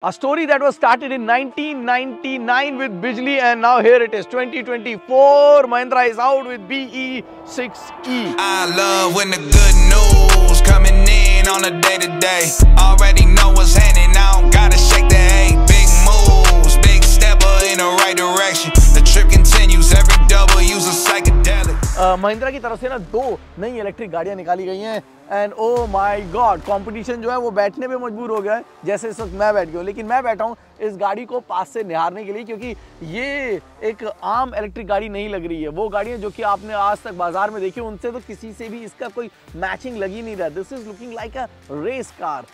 A story that was started in 1999 with Bijli and now here it is 2024. Mahindra is out with BE6E. I love when the good news coming in on a day to day. Already know what's happening, I don't gotta shake the hay. Big moves, big stepper in the right direction. The trip continues, every W's a psychedelic. Mahindra की तरफ से ना 2 नई electric गाड़ियां निकाली गई हैं and oh my God competition जो है वो बैठने पे मजबूर हो गया है। जैसे इस वक्त मैं बैठ गया हूँ, लेकिन मैं बैठा हूँ इस गाड़ी को पास से निहारने के लिए क्योंकि ये एक आम इलेक्ट्रिक गाड़ी नहीं लग रही है। वो गाड़ियाँ जो कि आपने आज तक बाजार में देखी उनसे तो किसी से भी इसका कोई मैचिंग लग ही नहीं रहा। This is looking like a race car.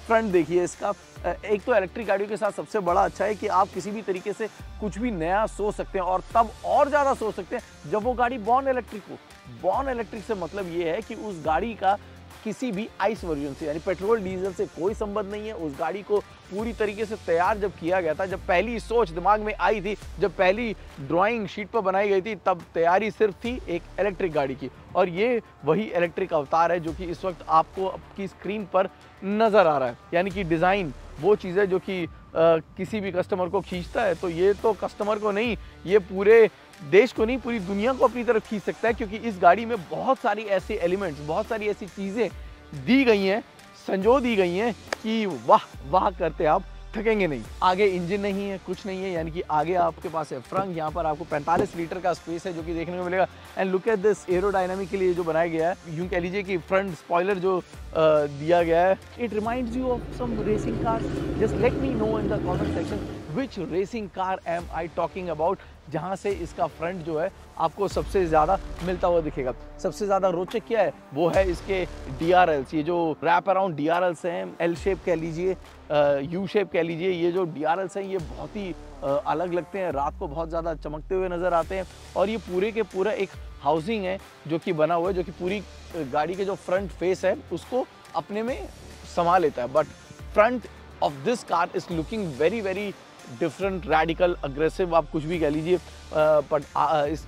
Front देखिए इसका। एक तो इलेक्ट्रिक गाड़ियों के साथ सबसे बड़ा अच्छा है कि आप किसी भी तरीके से कुछ भी नया सोच सकते हैं और तब और ज़्यादा सोच सकते हैं जब वो गाड़ी बॉर्न इलेक्ट्रिक हो। बॉर्न इलेक्ट्रिक से मतलब ये है कि उस गाड़ी का किसी भी आइस वर्जन से यानी पेट्रोल डीजल से कोई संबंध नहीं है। उस गाड़ी को पूरी तरीके से तैयार जब किया गया था, जब पहली सोच दिमाग में आई थी, जब पहली ड्राइंग शीट पर बनाई गई थी, तब तैयारी सिर्फ थी एक इलेक्ट्रिक गाड़ी की। और ये वही इलेक्ट्रिक अवतार है जो कि इस वक्त आपको आपकी स्क्रीन पर नज़र आ रहा है। यानी कि डिज़ाइन वो चीज़ है जो कि किसी भी कस्टमर को खींचता है। तो ये तो कस्टमर को नहीं, ये पूरे देश को नहीं, पूरी दुनिया को अपनी तरफ खींच सकता है क्योंकि इस गाड़ी में बहुत सारी ऐसे एलिमेंट्स, बहुत सारी ऐसी चीज़ें दी गई हैं, संजो दी गई हैं कि वाह वाह करते आप थकेंगे नहीं। आगे इंजन नहीं है, कुछ नहीं है, यानी कि आगे आपके पास है फ्रंट। यहाँ पर आपको 45 लीटर का स्पेस है जो कि देखने को मिलेगा। And look at this aerodynamic के लिए जो बनाया गया है, यूं कह लीजिए कि फ्रंट स्पॉइलर जो दिया गया है, it reminds you of some racing car. Just let me know in the comment section which racing car am I talking about, जहाँ से इसका फ्रंट जो है आपको सबसे ज़्यादा मिलता हुआ दिखेगा। सबसे ज़्यादा रोचक क्या है वो है इसके DRLs। ये जो रैप अराउंड DRLs हैं, L शेप कह लीजिए, U शेप कह लीजिए, ये जो DRLs हैं ये बहुत ही अलग लगते हैं, रात को बहुत ज़्यादा चमकते हुए नज़र आते हैं। और ये पूरे के पूरा एक हाउसिंग है जो कि बना हुआ है, जो कि पूरी गाड़ी के जो फ्रंट फेस है उसको अपने में समा लेता है। But front of this car is looking very very different, radical, aggressive, आप कुछ भी कह लीजिए। बट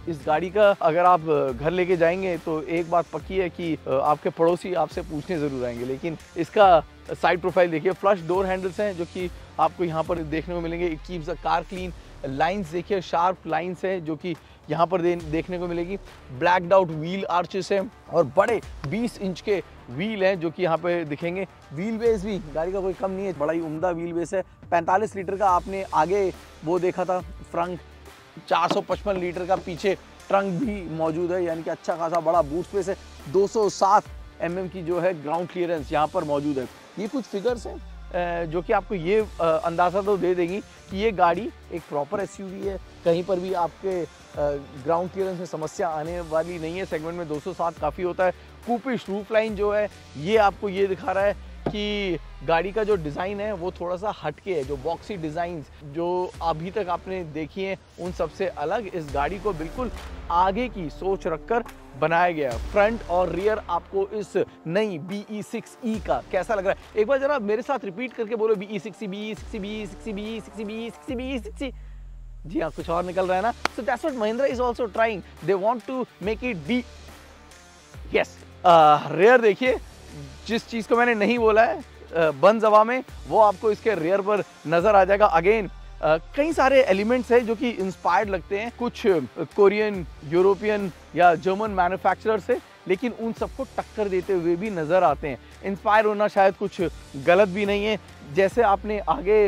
इस गाड़ी का अगर आप घर लेके जाएंगे तो एक बात पक्की है कि आपके पड़ोसी आपसे पूछने ज़रूर आएंगे। लेकिन इसका साइड प्रोफाइल देखिए, फ्लश डोर हैंडल्स हैं जो कि आपको यहाँ पर देखने को मिलेंगे। It keeps the car clean. Lines देखिए, शार्प लाइंस हैं जो कि यहाँ पर देखने को मिलेगी। ब्लैक्ड आउट व्हील आर्चेस हैं और बड़े 20 इंच के व्हील हैं जो कि यहाँ पे दिखेंगे। व्हील बेस भी गाड़ी का कोई कम नहीं है, बड़ा ही उम्दा व्हील बेस है। 45 लीटर का आपने आगे वो देखा था फ्रंट, 455 लीटर का पीछे ट्रंक भी मौजूद है, यानी कि अच्छा खासा बड़ा बूट स्पेस है। 207 mm की जो है ग्राउंड क्लियरेंस यहाँ पर मौजूद है। ये कुछ फिगर्स हैं जो कि आपको ये अंदाज़ा तो दे देंगी कि ये गाड़ी एक प्रॉपर SUV है। कहीं पर भी आपके ग्राउंड क्लियरेंस में समस्या आने वाली नहीं है। सेगमेंट में 207 काफ़ी होता है। कूपिश रूफ लाइन जो है ये आपको ये दिखा रहा है कि गाड़ी का जो डिज़ाइन है वो थोड़ा सा हटके है। जो बॉक्सी डिज़ाइंस जो अभी तक आपने देखी हैं उन सबसे अलग इस गाड़ी को बिल्कुल आगे की सोच रखकर बनाया गया है। फ्रंट और रियर आपको इस नई BE6E का कैसा लग रहा है एक बार जरा मेरे साथ रिपीट करके बोलो। BE6E, BE6E, BE6E, BE6E, BE6E, BE6E। जी हाँ, कुछ और निकल रहा है ना। So that's what Mahindra is also trying, they want to make it be. Yes, rear देखिए, जिस चीज़ को मैंने नहीं बोला है बंद जवा में वो आपको इसके रेयर पर नज़र आ जाएगा। अगेन कई सारे एलिमेंट्स हैं जो कि इंस्पायर्ड लगते हैं, कुछ कोरियन, यूरोपियन या जर्मन मैन्युफैक्चरर से, लेकिन उन सबको टक्कर देते हुए भी नज़र आते हैं। इंस्पायर होना शायद कुछ गलत भी नहीं है। जैसे आपने आगे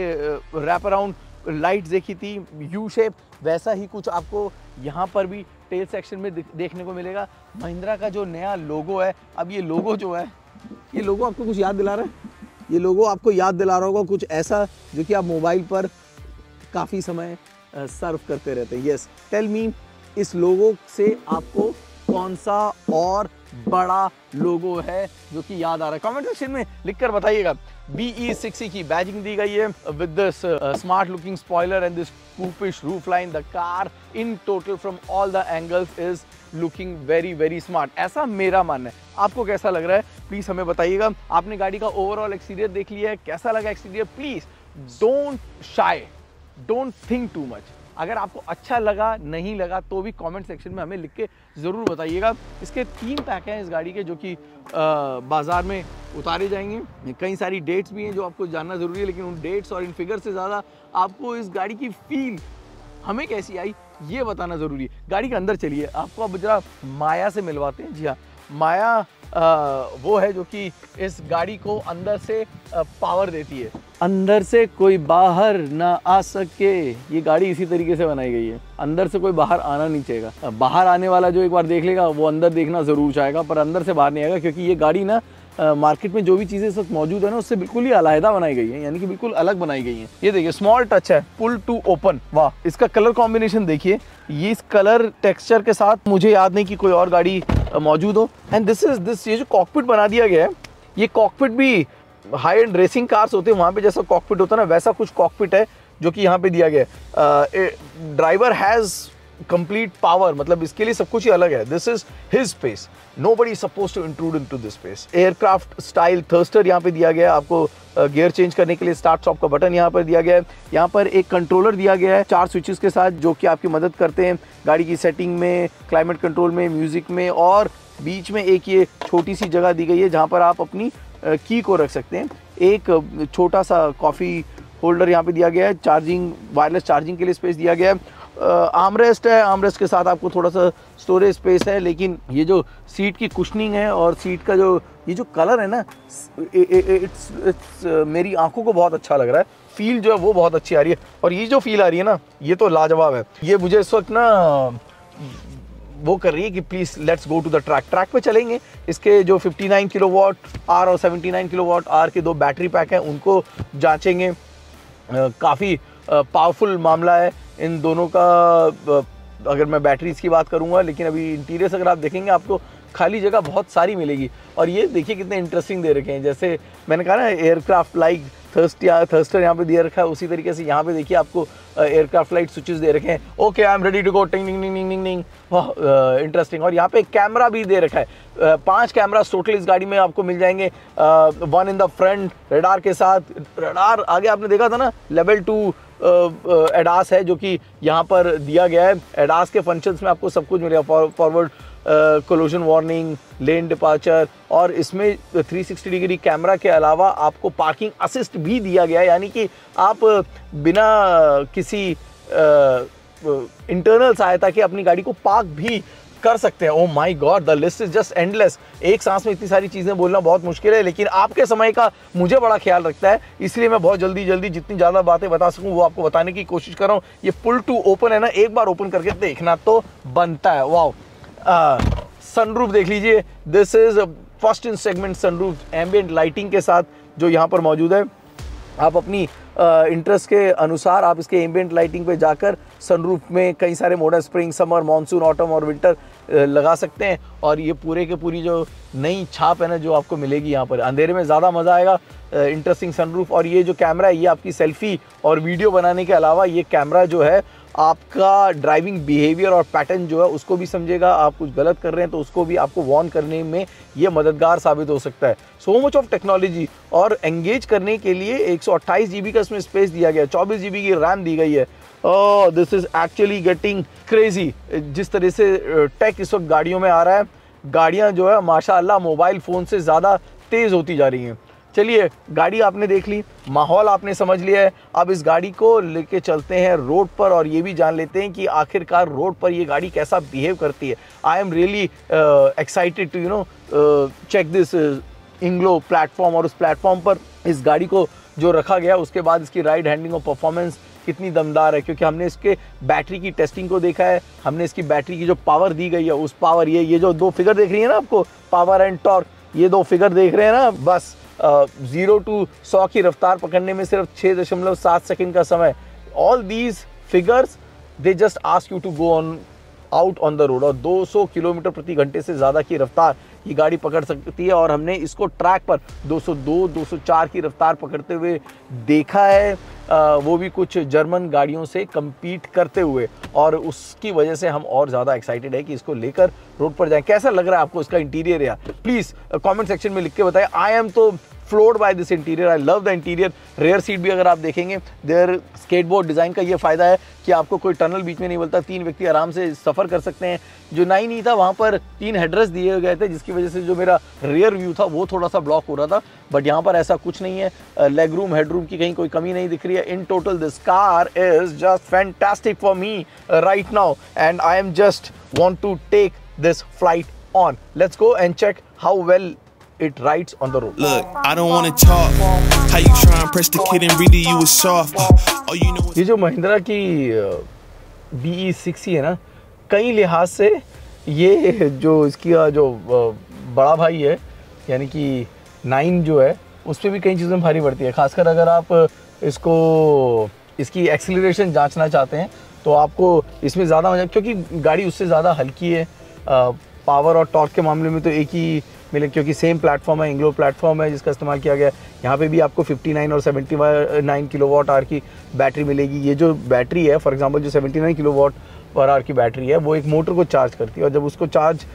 रैप अराउंड लाइट्स देखी थी U शेप, वैसा ही कुछ आपको यहाँ पर भी टेल सेक्शन में देखने को मिलेगा। महिंद्रा का जो नया लोगो है, अब ये लोगो जो है, ये लोगो आपको कुछ याद दिला रहा है। ये लोगो आपको याद दिला रहा होगा कुछ ऐसा जो कि आप मोबाइल पर काफ़ी समय सर्व करते रहते हैं। यस, टेल मी, इस लोगो से आपको कौन सा और बड़ा लोगो है जो कि याद आ रहा है? कमेंट सेक्शन में लिखकर बताइएगा। BE6E की बैजिंग दी गई है with this smart looking spoiler and this coupeish roof line. The car in total from all the angles is looking very very smart, ऐसा मेरा मानना है। आपको कैसा लग रहा है प्लीज हमें बताइएगा। आपने गाड़ी का ओवरऑल एक्सटीरियर देख लिया है, कैसा लगा exterior? Please don't shy, don't think too much, अगर आपको अच्छा लगा नहीं लगा तो भी कमेंट सेक्शन में हमें लिख के ज़रूर बताइएगा। इसके 3 पैक हैं इस गाड़ी के जो कि बाज़ार में उतारे जाएंगे। कई सारी डेट्स भी हैं जो आपको जानना ज़रूरी है, लेकिन उन डेट्स और इन फिगर से ज़्यादा आपको इस गाड़ी की फील हमें कैसी आई ये बताना ज़रूरी है। गाड़ी के अंदर चलिए, आपको अब जरा माया से मिलवाते हैं। जी हाँ, माया वो है जो कि इस गाड़ी को अंदर से पावर देती है, अंदर से कोई बाहर ना आ सके। ये गाड़ी इसी तरीके से बनाई गई है, अंदर से कोई बाहर आना नहीं चाहेगा। बाहर आने वाला जो एक बार देख लेगा वो अंदर देखना ज़रूर चाहेगा, पर अंदर से बाहर नहीं आएगा, क्योंकि ये गाड़ी ना मार्केट में जो भी चीज़ें इस वक्त मौजूद है ना उससे बिल्कुल ही अलहदा बनाई गई है, यानी कि बिल्कुल अलग बनाई गई है। ये देखिए स्मॉल टच है, पुल टू ओपन। वाह, इसका कलर कॉम्बिनेशन देखिए, ये इस कलर टेक्सचर के साथ मुझे याद नहीं कि कोई और गाड़ी मौजूद हो। एंड दिस ये जो कॉकपिट बना दिया गया है, ये कॉकपिट भी हाई एंड रेसिंग कार्स होते हैं वहाँ पे जैसा कॉकपिट होता है ना, वैसा कुछ कॉकपिट है जो कि यहाँ पे दिया गया है। ड्राइवर हैज़ कंप्लीट पावर, मतलब इसके लिए सब कुछ ही अलग है। This is his space, nobody is supposed to intrude into this space. Aircraft style thruster यहाँ पे दिया गया है, आपको गियर चेंज करने के लिए स्टार्ट स्टॉप का बटन यहाँ पर दिया गया है। यहाँ पर एक कंट्रोलर दिया गया है 4 स्विचेस के साथ, जो कि आपकी मदद करते हैं गाड़ी की सेटिंग में, क्लाइमेट कंट्रोल में, म्यूजिक में, और बीच में एक ये छोटी सी जगह दी गई है जहाँ पर आप अपनी की को रख सकते हैं। एक छोटा सा कॉफ़ी होल्डर यहाँ पे दिया गया है, चार्जिंग, वायरलेस चार्जिंग के लिए स्पेस दिया गया है। आर्मरेस्ट है, आर्मरेस्ट के साथ आपको थोड़ा सा स्टोरेज स्पेस है, लेकिन ये जो सीट की कुशनिंग है और सीट का जो ये जो कलर है ना, इट्स मेरी आंखों को बहुत अच्छा लग रहा है। फील जो है वो बहुत अच्छी आ रही है, और ये जो फील आ रही है ना ये तो लाजवाब है। ये मुझे इस वक्त ना वो कर रही है कि please let's go to the track पे चलेंगे। इसके जो 59 किलोवाट आर और 79 किलोवाट आर के 2 बैटरी पैक हैं उनको जांचेंगे। काफ़ी पावरफुल मामला है इन दोनों का, अगर मैं बैटरीज की बात करूंगा। लेकिन अभी इंटीरियर्स अगर आप देखेंगे आपको खाली जगह बहुत सारी मिलेगी। और ये देखिए कितने इंटरेस्टिंग दे रखे हैं, जैसे मैंने कहा ना एयरक्राफ्ट लाइक थर्स्टर यहाँ पे दे रखा है, उसी तरीके से यहाँ पे देखिए आपको एयरक्राफ्ट लाइट स्विचेस दे रखे हैं। Okay, I am ready to go, टिंग टिंग टिंग टिंग टिंग। वाह, इंटरेस्टिंग। और यहाँ पे कैमरा भी दे रखा है, 5 कैमरा टोटल इस गाड़ी में आपको मिल जाएंगे। 1 इन द फ्रंट रेडार के साथ, रेडार आगे आपने देखा था ना, लेवल 2 एडास है जो कि यहाँ पर दिया गया है। एडास के फंक्शंस में आपको सब कुछ मिलेगा, forward collision warning, lane departure, और इसमें 360 डिग्री कैमरा के अलावा आपको पार्किंग असिस्ट भी दिया गया है, यानी कि आप बिना किसी इंटरनल सहायता के अपनी गाड़ी को पार्क भी कर सकते हैं। Oh my God, the list is just endless. एक सांस में इतनी सारी चीज़ें बोलना बहुत मुश्किल है, लेकिन आपके समय का मुझे बड़ा ख्याल रखता है, इसलिए मैं बहुत जल्दी जितनी ज़्यादा बातें बता सकूं वो आपको बताने की कोशिश कर रहा हूँ। ये पुल टू ओपन है ना, एक बार ओपन करके देखना तो बनता है। वाओ, सनरूफ देख लीजिए, this is first in segment sunroof ambient lighting के साथ जो यहाँ पर मौजूद है। आप अपनी इंटरेस्ट के अनुसार आप इसके एम्बिएंट लाइटिंग पे जाकर सनरूफ में कई सारे model, spring, summer, monsoon, autumn और विंटर लगा सकते हैं। और ये पूरे के पूरी जो नई छाप है ना जो आपको मिलेगी यहाँ पर, अंधेरे में ज़्यादा मज़ा आएगा। इंटरेस्टिंग सनरूफ, और ये जो कैमरा है ये आपकी सेल्फी और वीडियो बनाने के अलावा ये कैमरा जो है आपका ड्राइविंग बिहेवियर और पैटर्न जो है उसको भी समझेगा। आप कुछ गलत कर रहे हैं तो उसको भी आपको वार्न करने में ये मददगार साबित हो सकता है। सो मच ऑफ टेक्नोलॉजी, और एंगेज करने के लिए 128 GB का इसमें स्पेस दिया गया है, 24 GB की रैम दी गई है। Oh, this is actually getting crazy. जिस तरह से टेक इस वक्त गाड़ियों में आ रहा है, गाड़ियाँ जो है माशाअल्लाह मोबाइल फ़ोन से ज़्यादा तेज़ होती जा रही हैं। चलिए, गाड़ी आपने देख ली, माहौल आपने समझ लिया है, अब इस गाड़ी को लेके चलते हैं रोड पर और ये भी जान लेते हैं कि आखिरकार रोड पर ये गाड़ी कैसा बिहेव करती है। I am really excited to check this INGLO platform, और उस प्लेटफॉर्म पर इस गाड़ी को जो रखा गया उसके बाद इसकी राइड हैंडलिंग और परफॉर्मेंस कितनी दमदार है, क्योंकि हमने इसके बैटरी की टेस्टिंग को देखा है, हमने इसकी बैटरी की जो पावर दी गई है उस पावर, ये जो 2 फिगर देख रही है ना आपको, पावर एंड टॉर्क, ये 2 फिगर देख रहे हैं ना, बस 0 to 100 की रफ्तार पकड़ने में सिर्फ 6.7 सेकंड का समय। All these figures they just ask you to go on out on the road, और 200 किलोमीटर प्रति घंटे से ज़्यादा की रफ्तार ये गाड़ी पकड़ सकती है। और हमने इसको ट्रैक पर 202, 204 की रफ्तार पकड़ते हुए देखा है, वो भी कुछ जर्मन गाड़ियों से compete करते हुए, और उसकी वजह से हम और ज़्यादा एक्साइटेड है कि इसको लेकर रोड पर जाएं। कैसा लग रहा है आपको इसका इंटीरियर यार, प्लीज कमेंट सेक्शन में लिख के बताएं। I am so floored by this interior, I love the interior. Rear seat भी अगर आप देखेंगे, देयर स्केटबोर्ड डिज़ाइन का ये फ़ायदा है कि आपको कोई टनल बीच में नहीं मिलता, 3 व्यक्ति आराम से सफ़र कर सकते हैं। जो नहीं था वहाँ पर 3 हेडरेस्ट दिए गए थे, जिसकी वजह से जो मेरा रियर व्यू था वो थोड़ा सा ब्लॉक हो रहा था, बट यहाँ पर ऐसा कुछ नहीं है। लेग रूम, हेडरूम की कहीं कोई कमी नहीं दिख रही है। In total this car is just fantastic for me right now and I am just want to take this flight on. Let's go and check how well it rides on the road. Look, I don't want to talk. How you try and press the kid and read you is soft. Oh, you know. ये जो महिंद्रा की BE6 है ना, कई लिहाज से ये जो इसकी जो बड़ा भाई है यानी कि 9 जो है, उस पर भी कई चीज़ें भारी पड़ती है। खासकर अगर आप इसकी एक्सीलरेशन जांचना चाहते हैं तो आपको इसमें ज़्यादा मजा, क्योंकि गाड़ी उससे ज़्यादा हल्की है। पावर और टॉर्क के मामले में तो एक ही मिले, क्योंकि सेम प्लेटफॉर्म है, इंग्लो प्लेटफॉर्म है जिसका इस्तेमाल किया गया है। यहाँ पे भी आपको 59 और 79 किलोवाट आवर की बैटरी मिलेगी। ये जो बैटरी है, फॉर एग्जांपल जो 79 किलोवाट पर आवर की बैटरी है, वो एक मोटर को चार्ज करती है, और जब उसको चार्ज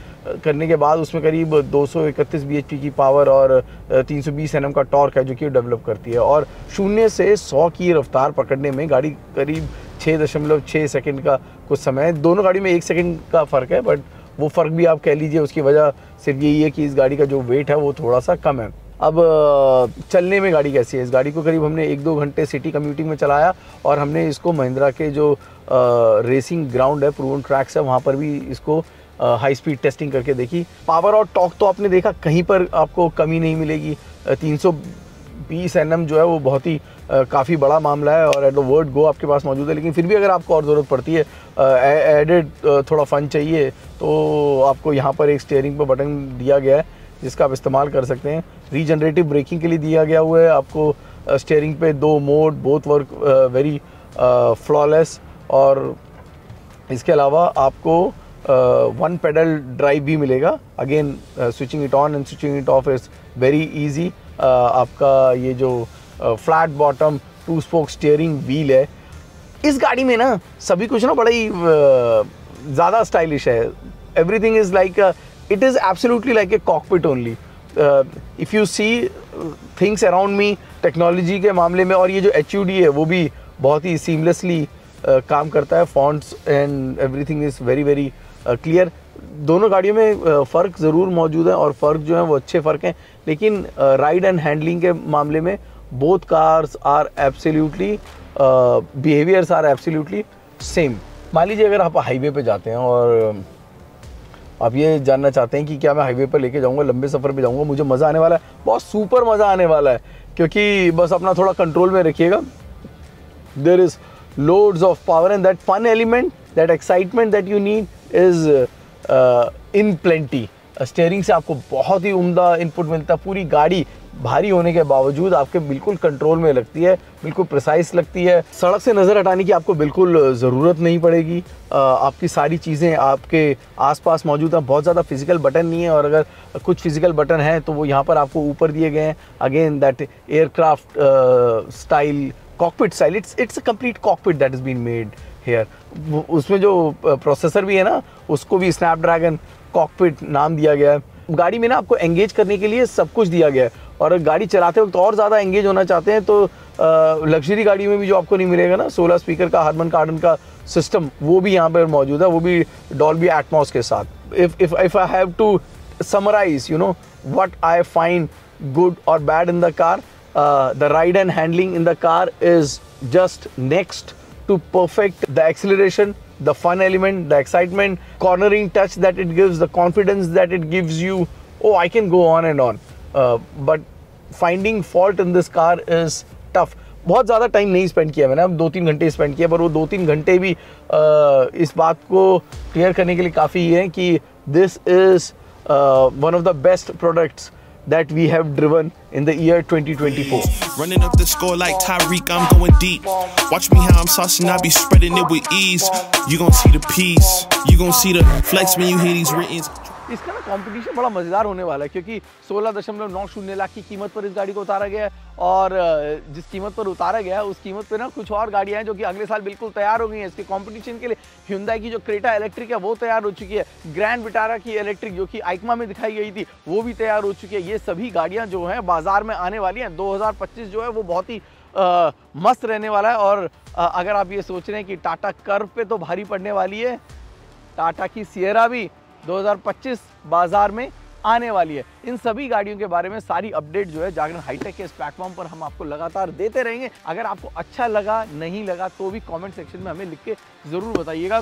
करने के बाद उसमें करीब 231 bhp की पावर और 320 Nm का टॉर्क है जो कि डेवलप करती है। और 0 से 100 की रफ्तार पकड़ने में गाड़ी करीब 6.6 सेकंड का कुछ समय है। दोनों गाड़ी में 1 सेकंड का फ़र्क है, बट वो फ़र्क भी आप कह लीजिए उसकी वजह सिर्फ यही है कि इस गाड़ी का जो वेट है वो थोड़ा सा कम है। अब चलने में गाड़ी कैसी है, इस गाड़ी को करीब हमने 1-2 घंटे सिटी कम्यूटिंग में चलाया, और हमने इसको महिंद्रा के जो रेसिंग ग्राउंड है, प्रूवन ट्रैक्स है, वहाँ पर भी इसको हाई स्पीड टेस्टिंग करके देखी। पावर और टॉर्क तो आपने देखा, कहीं पर आपको कमी नहीं मिलेगी। 320 Nm जो है वो बहुत ही काफ़ी बड़ा मामला है, और एट द वर्ड गो आपके पास मौजूद है। लेकिन फिर भी अगर आपको और ज़रूरत पड़ती है, एडेड थोड़ा फन चाहिए, तो आपको यहाँ पर एक स्टीयरिंग पर बटन दिया गया है जिसका आप इस्तेमाल कर सकते हैं। रीजनरेटिव ब्रेकिंग के लिए दिया गया हुआ है आपको स्टीयरिंग पे 2 mode, both work very flawless. और इसके अलावा आपको 1 पेडल ड्राइव भी मिलेगा। Again switching it on and switching it of is very easy. आपका ये जो flat bottom 2 spoke steering wheel है, इस गाड़ी में ना सभी कुछ ना बड़ा ही ज़्यादा स्टाइलिश है। Everything is like it is absolutely like a cockpit only. If you see things around me technology के मामले में, और ये जो HUD है वो भी बहुत ही सीमलेसली काम करता है। Fonts and everything is very very clear. दोनों गाड़ियों में फ़र्क ज़रूर मौजूद है, और फ़र्क जो है वो अच्छे फ़र्क हैं, लेकिन राइड एंड हैंडलिंग के मामले में both cars are absolutely behaviours are absolutely same. मान लीजिए अगर आप हाईवे पे जाते हैं और आप ये जानना चाहते हैं कि क्या मैं हाईवे पर लेके जाऊंगा, लंबे सफ़र पे जाऊंगा, मुझे मज़ा आने वाला है, बहुत सुपर मज़ा आने वाला है, क्योंकि बस अपना थोड़ा कंट्रोल में रखिएगा। There is loads of power and that fun element, that excitement that you need is in plenty. Steering से आपको बहुत ही उम्दा इनपुट मिलता है। पूरी गाड़ी भारी होने के बावजूद आपके बिल्कुल कंट्रोल में लगती है, बिल्कुल प्रिसाइज लगती है। सड़क से नज़र हटाने की आपको बिल्कुल ज़रूरत नहीं पड़ेगी। आपकी सारी चीज़ें आपके आसपास मौजूद हैं। बहुत ज़्यादा फिजिकल बटन नहीं है, और अगर कुछ फिजिकल बटन हैं तो वो यहाँ पर आपको ऊपर दिए गए हैं। Again that aircraft style, cockpit style, it's a complete cockpit that is been made here. उसमें जो प्रोसेसर भी है ना, उसको भी स्नैपड्रैगन कॉकपिट नाम दिया गया है। गाड़ी में ना आपको एंगेज करने के लिए सब कुछ दिया गया है, और गाड़ी चलाते वक्त और ज़्यादा एंगेज होना चाहते हैं तो लग्जरी गाड़ी में भी जो आपको नहीं मिलेगा ना 16 स्पीकर का हार्मन कार्डन का सिस्टम, वो भी यहाँ पर मौजूद है, वो भी डॉल्बी एटमॉस के साथ। If I have to summarise what I find good और bad in the car, the ride and handling in the car is just next to perfect. The acceleration, the fun element, the excitement, cornering touch that it gives, the confidence that it gives you. Oh, I can go on and on. But finding fault in this car is tough. बहुत ज़्यादा time नहीं spend किया मैंने, अब 2-3 घंटे spend किया, पर वो 2-3 घंटे भी इस बात को क्लियर करने के लिए काफ़ी है कि this is one of the best products that we have driven in the year 2024. Running up the score like Tyreek, I'm going deep. Watch me how I'm saucing, I be spreading it with ease. You gon' see the peace, you gon' see the flex when you hear these writtens. इसका ना competition बड़ा मज़ेदार होने वाला है, क्योंकि 16.90 लाख की कीमत पर इस गाड़ी को उतारा गया है और जिस कीमत पर उतारा गया है उस कीमत पे ना कुछ और गाड़ियाँ हैं जो कि अगले साल बिल्कुल तैयार हो गई हैं इसके कंपटीशन के लिए। Hyundai की जो क्रेटा इलेक्ट्रिक है वो तैयार हो चुकी है, ग्रैंड विटारा की इलेक्ट्रिक जो कि आइकमा में दिखाई गई थी वो भी तैयार हो चुकी है। ये सभी गाड़ियाँ जो हैं बाजार में आने वाली हैं। 2025 जो है वो बहुत ही मस्त रहने वाला है। और अगर आप ये सोच रहे हैं कि टाटा कर्व पे तो भारी पड़ने वाली है, टाटा की सियरा भी 2025 बाजार में आने वाली है। इन सभी गाड़ियों के बारे में सारी अपडेट जो है जागरण हाईटेक के इस प्लेटफॉर्म पर हम आपको लगातार देते रहेंगे। अगर आपको अच्छा लगा नहीं लगा तो भी कमेंट सेक्शन में हमें लिख के ज़रूर बताइएगा।